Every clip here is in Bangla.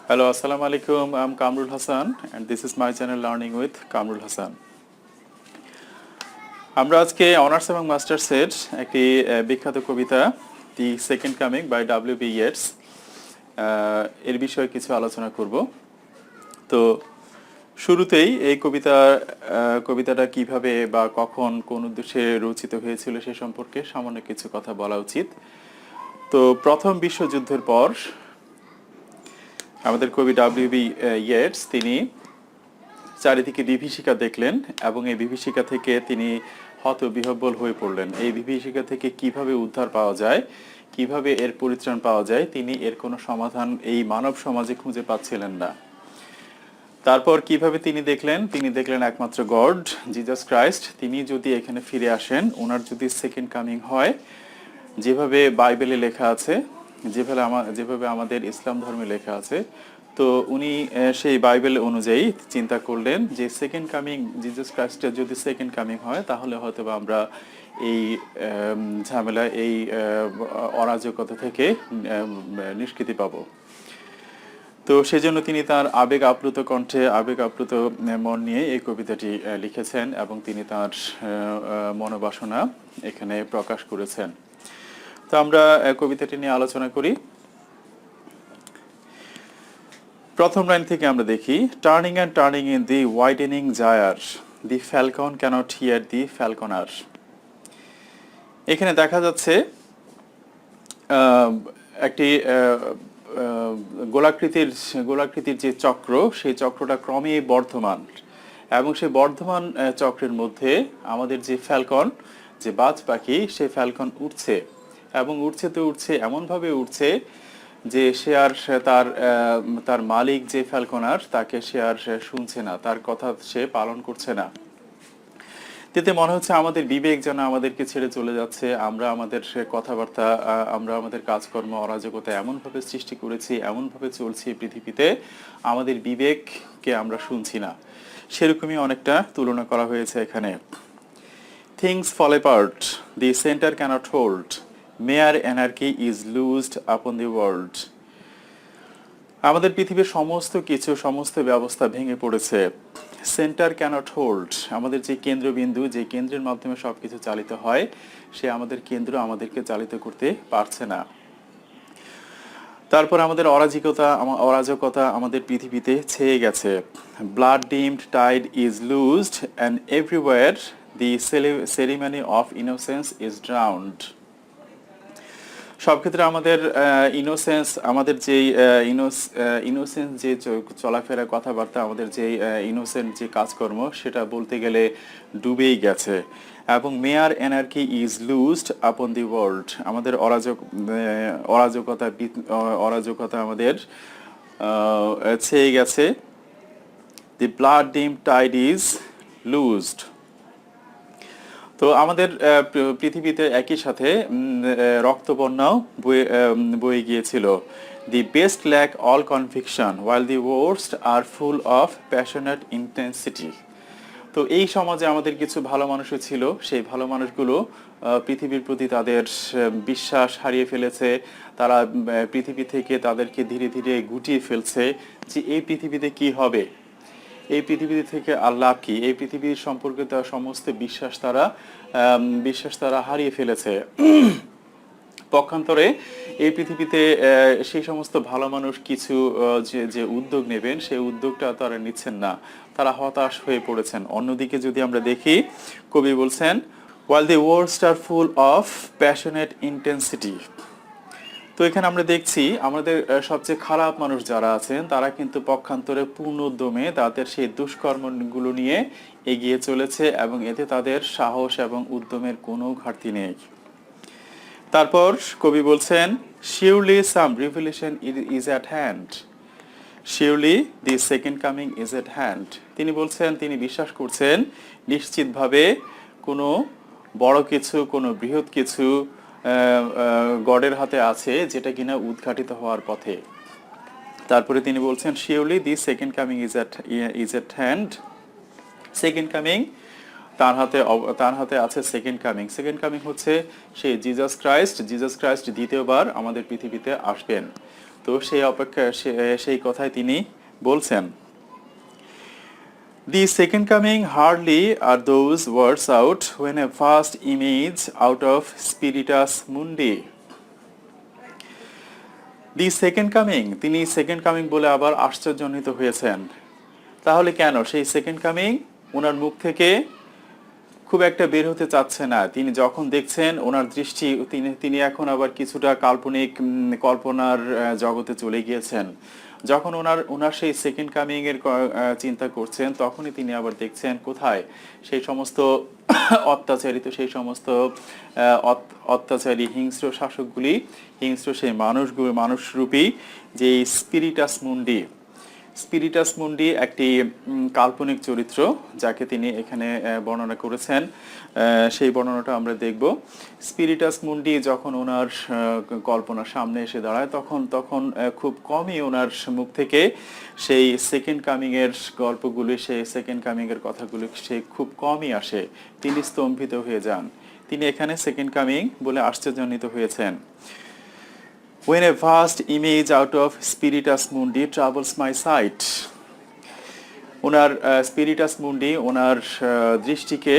Hello, Assalamu alaikum. I'm Kamrul Hasan and this is my channel Learning with Kamrul Hasan. আমরা আজকে অনার্স এবং মাস্টার্সের একটি বিখ্যাত কবিতা the second coming by w.b.yeats এর বিষয়ে কিছু আলোচনা করব। তো শুরুতেই এই কবিতাটা কিভাবে বা কখন কোন উদ্দেশ্যে রচিত হয়েছিল সে সম্পর্কে সামান্য কিছু কথা বলা উচিত। তো প্রথম বিশ্বযুদ্ধের পর আমাদের কবি w.b.yeats তিনি চারিদিকে বিভীষিকা দেখলেন এবং এই বিভীষিকা থেকে তিনি হতবিহ্বল হয়ে পড়লেন। এই বিভীষিকা থেকে কিভাবে উদ্ধার পাওয়া যায়, কিভাবে এর পরিত্রাণ পাওয়া যায়, তিনি এর কোনো সমাধান এই মানব সমাজে খুঁজে পাচ্ছিলেন না। তারপর কিভাবে তিনি দেখলেন একমাত্র গড জিজাস ক্রাইস্ট, তিনি যদি এখানে ফিরে আসেন, ওনার যদি সেকেন্ড কামিং হয়, যেভাবে বাইবেলে লেখা আছে, যেভাবে আমাদের ইসলাম ধর্মে লেখা আছে, তো উনি সেই বাইবেল অনুযায়ী চিন্তা করলেন যে সেকেন্ড কামিং জিজাস ক্রাইস্টের যদি সেকেন্ড কামিং হয় তাহলে হয়তো আমরা এই ঝামেলা, এই অরাজকতা থেকে নিষ্কৃতি পাব। তো সেজন্য তিনি তার আবেগ আপ্লুত কণ্ঠে, আবেগ আপ্লুত মন নিয়ে এই কবিতাটি লিখেছেন এবং তিনি তার মনোবাসনা এখানে প্রকাশ করেছেন। তো আমরা কবিতাটি নিয়ে আলোচনা করি। প্রথম লাইন থেকে আমরা দেখি, turning and turning in the widening gyre, the falcon cannot hear the falconer. এখানে দেখা যাচ্ছে একটি গোলাকৃতির যে চক্র, সেই চক্রটা ক্রমেই বর্ধমান এবং সেই বর্ধমান চক্রের মধ্যে আমাদের যে ফ্যালকন, যে বাজ পাখি, সেই ফ্যালকন উঠছে এবং উঠছে এমনভাবে উঠছে যে সে আর তার মালিক যে ফ্যালকনার, তাকে সে আর শুনছে না, তার কথা সে পালন করছে না। এতে মনে হচ্ছে আমাদের বিবেক যেন আমাদেরকে ছেড়ে চলে যাচ্ছে। আমরা আমাদের কথাবার্তা, আমরা আমাদের কাজকর্ম, অরাজকতা এমনভাবে সৃষ্টি করেছি, এমনভাবে চলছি পৃথিবীতে, আমাদের বিবেককে আমরা শুনছি না। সেরকমই অনেকটা তুলনা করা হয়েছে এখানে। Things fall apart, the center cannot hold, mere anarchy is loosed upon the world. আমাদের পৃথিবীর সমস্ত ব্যবস্থা ভেঙে পড়েছে। সেন্টার ক্যানট হোল্ড, আমাদের যে কেন্দ্রবিন্দু, যে কেন্দ্রের মাধ্যমে সবকিছু চালিত হয়, সে আমাদের কেন্দ্র আমাদেরকে চালিত করতে পারছে না। তারপর আমাদের অরাজকতা আমাদের পৃথিবীতে ছেয়ে গেছে। Blood dimmed tide is loosed and everywhere the ceremony of innocence is drowned. সব ক্ষেত্রে আমাদের ইনোসেন্স, আমাদের যে ইনোসেন্স যে চলাফেরা, কথাবার্তা, আমাদের যে ইনোসেন্ট যে কাজকর্ম, সেটা বলতে গেলে ডুবেই গেছে। এবং মেয়ার এনার্কি ইজ লুজড আপন দি ওয়ার্ল্ড, আমাদের অরাজকতা আমাদের ছেয়ে গেছে। The blood dim tide is loosed. তো আমাদের পৃথিবীতে একই সাথে রক্তবন্যাও বয়ে গিয়েছিল। The best lack all conviction while the worst are full of passionate intensity. তো এই সমাজে আমাদের কিছু ভালো মানুষও ছিল, সেই ভালো মানুষগুলো পৃথিবীর প্রতি তাদের বিশ্বাস হারিয়ে ফেলেছে। তারা পৃথিবী থেকে তাদেরকে ধীরে ধীরে গুটিয়ে ফেলছে যে এই পৃথিবীতে কি হবে, এই পৃথিবী থেকে আল্লাহ কি, এই পৃথিবীর সম্পর্কে তার সমস্ত বিশ্বাস তারা হারিয়ে ফেলেছে। পক্ষান্তরে এই পৃথিবীতে সেই সমস্ত ভালো মানুষ কিছু যে উদ্যোগ নেবেন, সেই উদ্যোগটা তারা নিচ্ছেন না, তারা হতাশ হয়ে পড়েছেন। অন্যদিকে যদি আমরা দেখি, কবি বলছেন, while the worst are full of passionate intensity. তো এখানে আমরা দেখছি আমাদের সবচেয়ে খারাপ মানুষ যারা আছেন, তারা কিন্তু পক্ষান্তরে পূর্ণ উদ্যমে তাদের সেই দুষ্কর্মগুলো নিয়ে এগিয়ে চলেছে এবং এতে তাদের সাহস এবং উদ্যমের কোনো ঘাটতি নেই। তারপর কবি বলছেন, surely some revelation is at hand, surely the second coming is at hand. তিনি বলছেন, তিনি বিশ্বাস করছেন নিশ্চিতভাবে কোনো বড় কিছু, কোনো বৃহৎ কিছু গডের হাতে আছে, যেটা কিনা উদ্ঘাটিত হওয়ার পথে। তারপরে তিনি বলছেন, surely the second coming is at hand. Second coming তার হাতে আছে। সেকেন্ড কামিং হচ্ছে সেই জিজাস ক্রাইস্ট দ্বিতীয়বার আমাদের পৃথিবীতে আসবেন। তো সেই কথাই তিনি বলছেন। The second coming hardly are those words out when a vast image out of spiritus mundi. The second coming, তিনি সেকেন্ড কামিং বলে আবার আশ্চর্যান্বিত হয়েছেন। তাহলে কেন সেই সেকেন্ড কামিং ওনার মুখ থেকে খুব একটা বের হতে চাচ্ছে না? তিনি যখন দেখছেন ওনার দৃষ্টি, তিনি এখন আবার কিছুটা কাল্পনিক কল্পনার জগতে চলে গিয়েছেন। যখন ওনার সেই সেকেন্ড কামিং এর চিন্তা করছেন, তখনই তিনি আবার দেখছেন কোথায় সেই সমস্ত সেই সমস্ত অত্যাচারী হিংস্র শাসকগুলি, হিংস্র সেই মানুষরূপী যে স্পিরিটাস মুন্ডি একটি কাল্পনিক চরিত্র যাকে তিনি এখানে বর্ণনা করেছেন। সেই বর্ণনাটা আমরা দেখব। স্পিরিটাস মুন্ডি যখন ওনার কল্পনার সামনে এসে দাঁড়ায়, তখন খুব কমই ওনার মুখ থেকে সেই সেকেন্ড কামিং এর গল্পগুলি, সেই সেকেন্ড কামিং এর কথাগুলি খুব কমই আসে। তিনি স্তম্ভিত হয়ে যান। তিনি এখানে সেকেন্ড কামিং বলে আশ্চর্যান্বিত হয়েছেন। When a vast image out of spiritus mundi troubles my sight, ওনার স্পিরিটাস মুন্ডি ওনার দৃষ্টিকে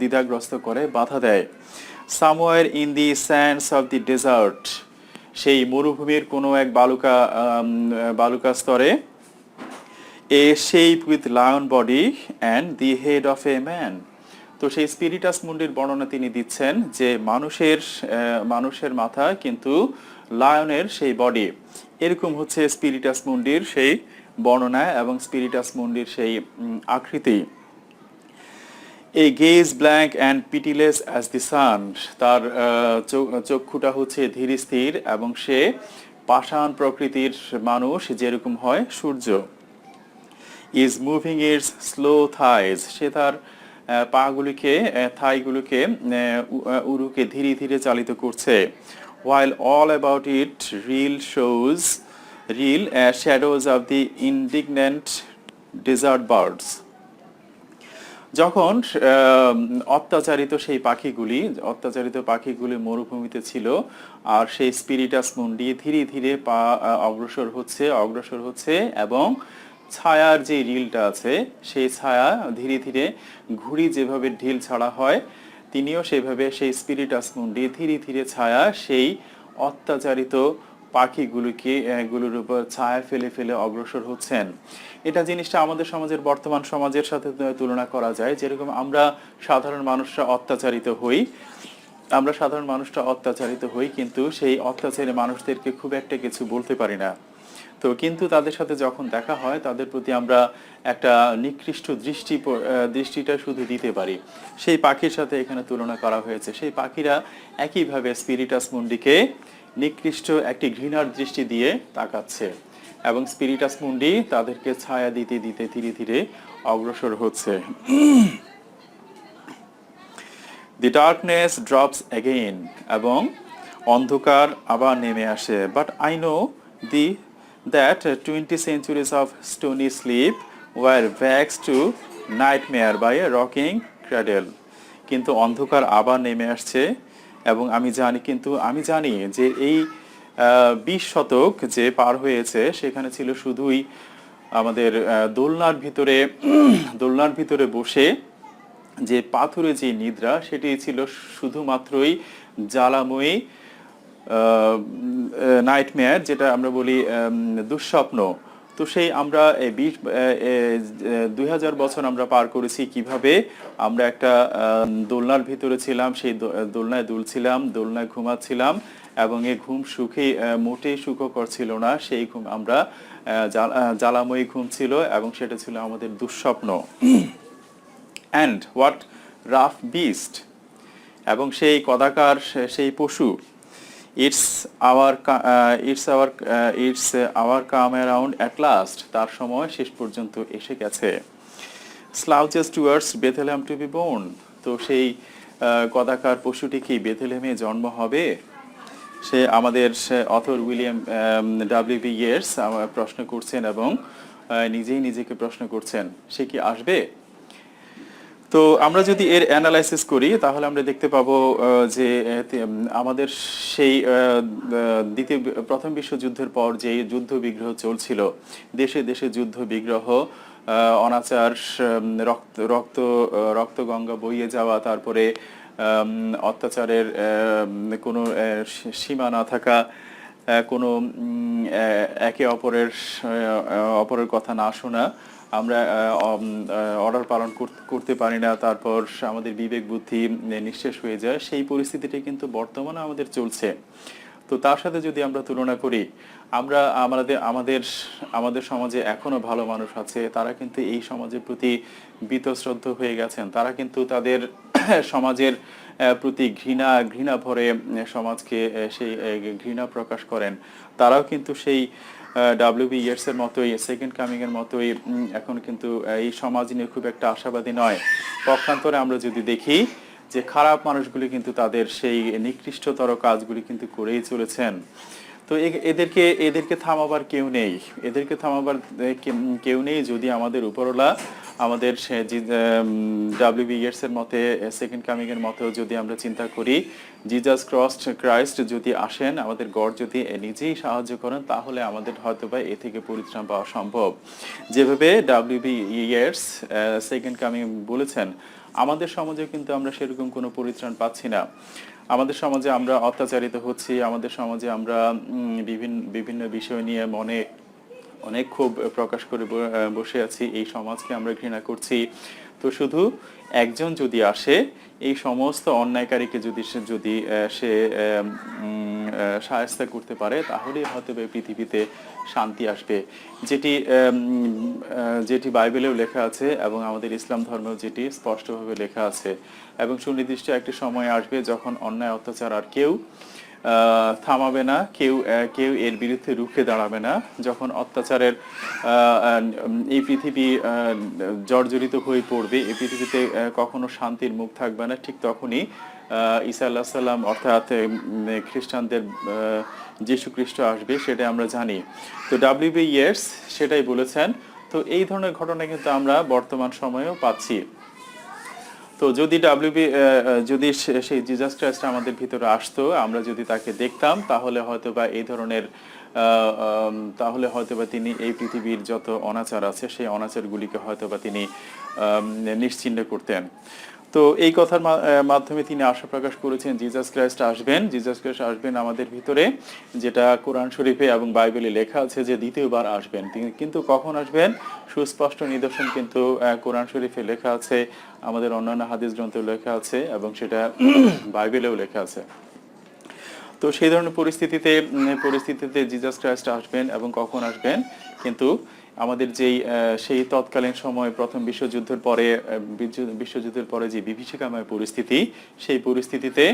দ্বিধাগ্রস্ত করে, বাধা দেয়। Somewhere in the sands of the desert, সেই মরুভূমির কোনো এক বালুকা স্তরে, a shape with lion body and the head of a man. তো সেই স্পিরিটাস মুন্ডির বর্ণনা তিনি দিচ্ছেন যে মানুষের মাথা কিন্তু লায়নের সেই বডি, এরকম হচ্ছে স্পিরিটাস মুন্ডির সেই বর্ণনা এবং স্পিরিটাস মুন্ডির সেই আকৃতি। A gaze blank and pitiless as the sun, তার চক্ষুটা হচ্ছে ধীর স্থির এবং সে পাষাণ প্রকৃতির মানুষ যেরকম হয় সূর্য। Is moving its slow thighs, সে তার থাইগুলোকে উরুকে ধীরে ধীরে চালিত করছে। While all about it real shadows of the indignant desert birds. যখন অত্যাচারিত পাখিগুলি মরুভূমিতে ছিল, আর সেই স্পিরিটাস মুন্ডি ধীরে ধীরে অগ্রসর হচ্ছে এবং ছায়ার যে রিলটা আছে, সেই ছায়া ধীরে ধীরে ঘুড়ি যেভাবে ঢিল ছাড়া হয়, তিনিও সেভাবে সেই স্পিরিটাস মুন্ডি ধীরে ধীরে ছায়া সেই অত্যাচারিত পাখিগুলোর উপর ছায়া ফেলে ফেলে অগ্রসর হচ্ছেন। এটা জিনিসটা আমাদের সমাজের বর্তমান সমাজের সাথে তুলনা করা যায়। যেরকম আমরা সাধারণ মানুষরা অত্যাচারিত হই, কিন্তু সেই অত্যাচারী মানুষদেরকে খুব একটা কিছু বলতে পারি না। তো কিন্তু তাদের সাথে যখন দেখা হয়, তাদের প্রতি আমরা একটা নিকৃষ্ট দৃষ্টিটা শুধু দিতে পারি। সেই পাখির সাথে এখানে তুলনা করা হয়েছে। সেই পাখিরা একইভাবে স্পিরিটাস মুন্ডিকে নিকৃষ্ট একটি ঘৃণার দৃষ্টি দিয়ে তাকাচ্ছে এবং স্পিরিটাস মুন্ডি তাদেরকে ছায়া দিতে দিতে ধীরে ধীরে অগ্রসর হচ্ছে। The darkness drops again, এবং অন্ধকার আবার নেমে আসে। But I know that 20 centuries of stony sleep were waxed to nightmare by a rocking cradle. কিন্তু অন্ধকার আবার নেমে আসছে এবং আমি জানি যে এই 20 শতক যে পার হয়েছে, সেখানে ছিল শুধুই আমাদের দোলনার ভিতরে বসে যে পাথুরে যে নিদ্রা, সেটি ছিল শুধুমাত্রই জ্বালাময়ী নাইটমেয়ার, যেটা আমরা বলি দুঃস্বপ্ন। তো সেই আমরা 2000 বছর আমরা পার করেছি কিভাবে আমরা একটা দোলনার ভিতরে ছিলাম, সেই দোলনায় দুলছিলাম, দোলনায় ঘুমাচ্ছিলাম এবং এই ঘুম মোটেই সুখকর ছিল না। সেই ঘুম আমরা জ্বালাময়ী ঘুম ছিল এবং সেটা ছিল আমাদের দুঃস্বপ্ন। অ্যান্ড হোয়াট রাফ বিস্ট, এবং সেই কদাকার সেই পশু, it's our come around at last, তার সময় শেষ পর্যন্ত এসে গেছে। Slouches towards Bethlehem to be born, তো সেই কদাকার পশুটি কি বেথলেহেমে জন্ম হবে? সে আমাদের অথর উইলিয়াম w.b.yeats প্রশ্ন করছেন এবং নিজেই নিজেকে প্রশ্ন করছেন, সে কি আসবে? তো আমরা যদি এর অ্যানালাইসিস করি তাহলে আমরা দেখতে পাবো যে আমাদের সেই প্রথম বিশ্বযুদ্ধের পর যে যুদ্ধ বিগ্রহ চলছিল, দেশে দেশে যুদ্ধ বিগ্রহ, অনাচার, রক্ত গঙ্গা বইয়ে যাওয়া, তারপরে অত্যাচারের কোনো সীমা না থাকা, কোনো একে অপরের কথা না শোনা, আমরা অর্ডার পালন করতে পারি না, তারপর আমাদের বিবেক বুদ্ধি নিঃশেষ হয়ে যায়, সেই পরিস্থিতিটা কিন্তু বর্তমানে আমাদের চলছে। তো তার সাথে যদি আমরা তুলনা করি, আমরা আমাদের আমাদের সমাজে এখনো ভালো মানুষ আছে, তারা কিন্তু এই সমাজের প্রতি বীতশ্রদ্ধ হয়ে গেছেন, তারা কিন্তু তাদের সমাজের প্রতি ঘৃণা ভরে সমাজকে সেই ঘৃণা প্রকাশ করেন। তারাও কিন্তু সেই w.b.yeats এর মতোই, সেকেন্ড কামিং এর মতোই এখন কিন্তু এই সমাজ নিয়ে খুব একটা আশাবাদী নয়। পক্ষান্তরে আমরা যদি দেখি যে খারাপ মানুষগুলি কিন্তু তাদের সেই নিকৃষ্টতর কাজগুলি কিন্তু করেই চলেছেন। তো এদেরকে থামাবার কেউ নেই, এদেরকে থামাবার কেউ নেই যদি আমাদের উপরওয়ালা আমাদের w.b.yeats এর মতে, সেকেন্ড কামিং এর মতো যদি আমরা চিন্তা করি, জিজাস ক্রাইস্ট যদি আসেন, আমাদের গড যদি নিজেই সাহায্য করেন, তাহলে আমাদের হয়তোবা এ থেকে পরিত্রাণ পাওয়া সম্ভব। যেভাবে w.b.yeats সেকেন্ড কামিং বলেছেন, আমাদের সমাজে কিন্তু আমরা সেরকম কোনো পরিত্রাণ পাচ্ছি না। আমাদের সমাজে আমরা অত্যাচারিত হচ্ছি, আমাদের সমাজে আমরা বিভিন্ন বিষয় নিয়ে মনে অনেক ক্ষোভ প্রকাশ করে বসে আছি, এই সমাজকে আমরা ঘৃণা করছি। তো শুধু একজন যদি আসে, এই সমস্ত অন্যায়কারীকে যদি সে শায়েস্তা করতে পারে, তাহলেই হয়তো পৃথিবীতে শান্তি আসবে। যেটি বাইবেলেও লেখা আছে এবং আমাদের ইসলাম ধর্মেও যেটি স্পষ্টভাবে লেখা আছে। এবং সুনির্দিষ্ট একটি সময় আসবে যখন অন্যায় অত্যাচার আর কেউ থামাবে না, কেউ এর বিরুদ্ধে রুখে দাঁড়াবে না। যখন অত্যাচারের এই পৃথিবী জর্জরিত হয়ে পড়বে, এই পৃথিবীতে কখনো শান্তির মুখ থাকবে না, ঠিক তখনই ঈসা আলাইহিস সালাম অর্থাৎ খ্রিস্টানদের যীশু খ্রিস্ট আসবে, সেটা আমরা জানি। তো w.b.yeats সেটাই বলেছেন। তো এই ধরনের ঘটনা কিন্তু আমরা বর্তমান সময়েও পাচ্ছি। তো যদি সেই জিজাস ক্রাইস্ট আমাদের ভিতরে আসতো, আমরা যদি তাকে দেখতাম, তাহলে হয়তোবা তিনি এই পৃথিবীর যত অনাচার আছে, সেই অনাচারগুলিকে হয়তোবা তিনি নিশ্চিহ্ন করতেন। তো এই কথার মাধ্যমে তিনি আশা প্রকাশ করেছেন জিজাস ক্রাইস্ট আসবেন আমাদের ভিতরে, যেটা কোরআন শরীফে এবং বাইবেলে লেখা আছে যে দ্বিতীয়বার আসবেন। তিনি কিন্তু কখন আসবেন, সুস্পষ্ট নিদর্শন কিন্তু কোরআন শরীফে লেখা আছে, আমাদের অন্যান্য হাদিস গ্রন্থে লেখা আছে, এবং সেটা বাইবেলেও লেখা আছে। তো সেই ধরনের পরিস্থিতিতে জিজাস ক্রাইস্ট আসবেন, এবং কখন আসবেন, কিন্তু আমাদের সেই তৎকালীন সময় প্রথম বিশ্বযুদ্ধের পরে যে বিভীষিকাময় পরিস্থিতি, সেই পরিস্থিতিতে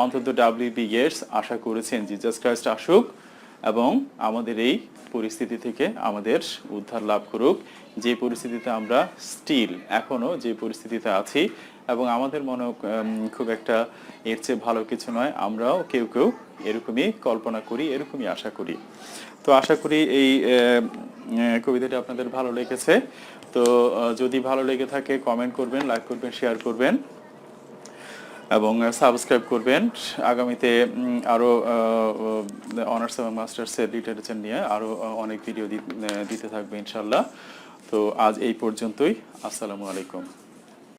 অন্তত w.b.yeats আশা করেছেন জিজাস ক্রাইস্ট আসুক এবং আমাদের এই পরিস্থিতি থেকে আমাদের উদ্ধার লাভ করুক, যে পরিস্থিতিতে আমরা এখনো যে পরিস্থিতিতে আছি, এবং আমাদের মনে খুব একটা এর চেয়ে ভালো কিছু নয়, আমরাও কেউ এরকমই কল্পনা করি, এরকমই আশা করি। তো আশা করি এই কবিতাটি আপনাদের ভালো লেগেছে। তো যদি ভালো লেগে থাকে, কমেন্ট করবেন, লাইক করবেন, শেয়ার করবেন এবং সাবস্ক্রাইব করবেন। আগামীতে আরো অনার্স এবং মাস্টার্সের লিটারেচার নিয়ে আরো অনেক ভিডিও দিতে থাকবে ইনশাল্লাহ। তো আজ এই পর্যন্তই। আসসালামু আলাইকুম।